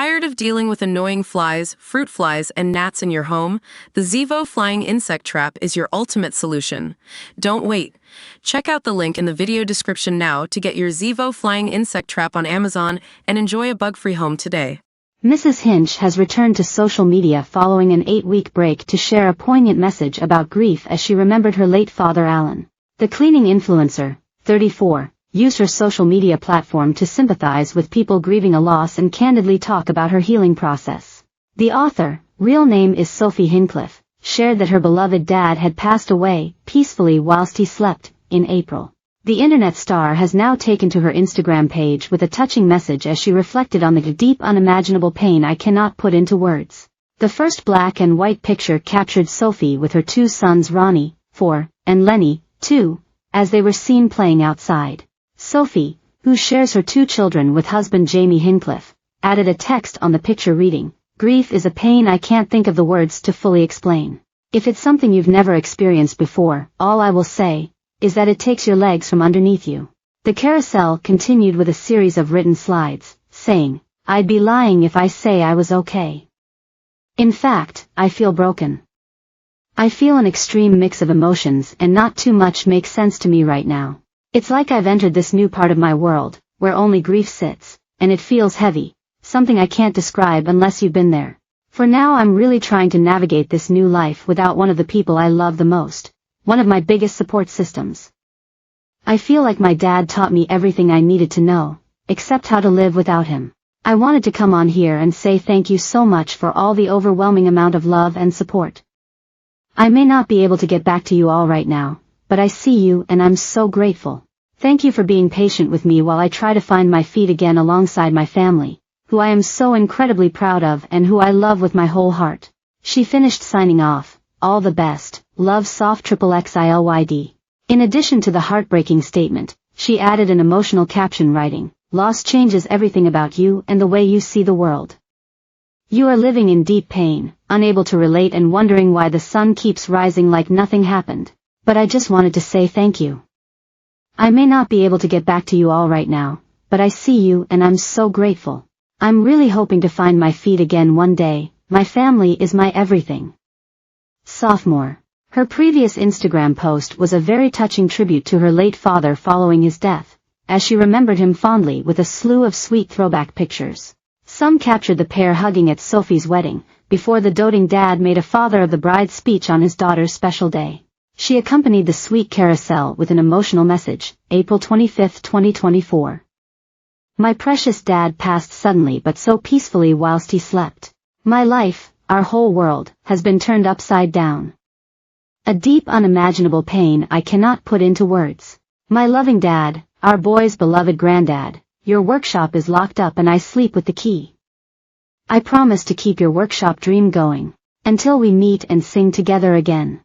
Tired of dealing with annoying flies, fruit flies, and gnats in your home? The Zevo Flying Insect Trap is your ultimate solution. Don't wait. Check out the link in the video description now to get your Zevo Flying Insect Trap on Amazon and enjoy a bug-free home today. Mrs. Hinch has returned to social media following an 8-week break to share a poignant message about grief as she remembered her late father Alan. The cleaning influencer, 34, used her social media platform to sympathize with people grieving a loss and candidly talk about her healing process. The author, real name is Sophie Hinchliffe, shared that her beloved dad had passed away peacefully whilst he slept in April. The internet star has now taken to her Instagram page with a touching message as she reflected on the deep unimaginable pain I cannot put into words. The first black and white picture captured Sophie with her two sons Ronnie, 4, and Lenny, 2, as they were seen playing outside. Sophie, who shares her two children with husband Jamie Hinchliffe, added a text on the picture reading, "Grief is a pain I can't think of the words to fully explain. If it's something you've never experienced before, all I will say is that it takes your legs from underneath you." The carousel continued with a series of written slides, saying, "I'd be lying if I say I was okay. In fact, I feel broken. I feel an extreme mix of emotions and not too much makes sense to me right now. It's like I've entered this new part of my world, where only grief sits, and it feels heavy, something I can't describe unless you've been there. For now I'm really trying to navigate this new life without one of the people I love the most, one of my biggest support systems. I feel like my dad taught me everything I needed to know, except how to live without him. I wanted to come on here and say thank you so much for all the overwhelming amount of love and support. I may not be able to get back to you all right now, but I see you and I'm so grateful. Thank you for being patient with me while I try to find my feet again alongside my family, who I am so incredibly proud of and who I love with my whole heart." She finished signing off, "All the best, love Soft XXXILYD. In addition to the heartbreaking statement, she added an emotional caption writing, "Loss changes everything about you and the way you see the world. You are living in deep pain, unable to relate and wondering why the sun keeps rising like nothing happened. But I just wanted to say thank you. I may not be able to get back to you all right now, but I see you and I'm so grateful. I'm really hoping to find my feet again one day. My family is my everything." Sophomore. Her previous Instagram post was a very touching tribute to her late father following his death, as she remembered him fondly with a slew of sweet throwback pictures. Some captured the pair hugging at Sophie's wedding, before the doting dad made a father of the bride speech on his daughter's special day. She accompanied the sweet carousel with an emotional message, April 25, 2024. "My precious dad passed suddenly but so peacefully whilst he slept. My life, our whole world, has been turned upside down. A deep unimaginable pain I cannot put into words. My loving dad, our boy's beloved granddad, your workshop is locked up and I sleep with the key. I promise to keep your workshop dream going, until we meet and sing together again.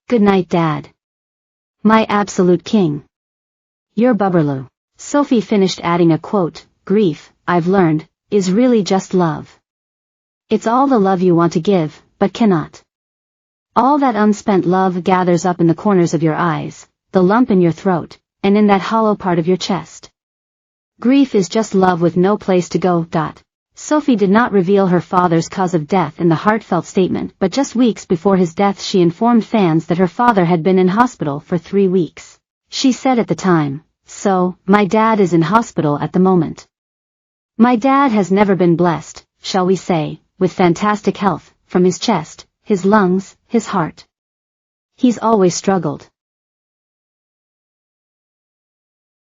Good night, Dad. My absolute king. Your Bubberloo." Sophie finished adding a quote, "Grief, I've learned, is really just love. It's all the love you want to give, but cannot. All that unspent love gathers up in the corners of your eyes, the lump in your throat, and in that hollow part of your chest. Grief is just love with no place to go." Sophie did not reveal her father's cause of death in the heartfelt statement, but just weeks before his death she informed fans that her father had been in hospital for 3 weeks. She said at the time, "So, my dad is in hospital at the moment. My dad has never been blessed, shall we say, with fantastic health, from his chest, his lungs, his heart. He's always struggled.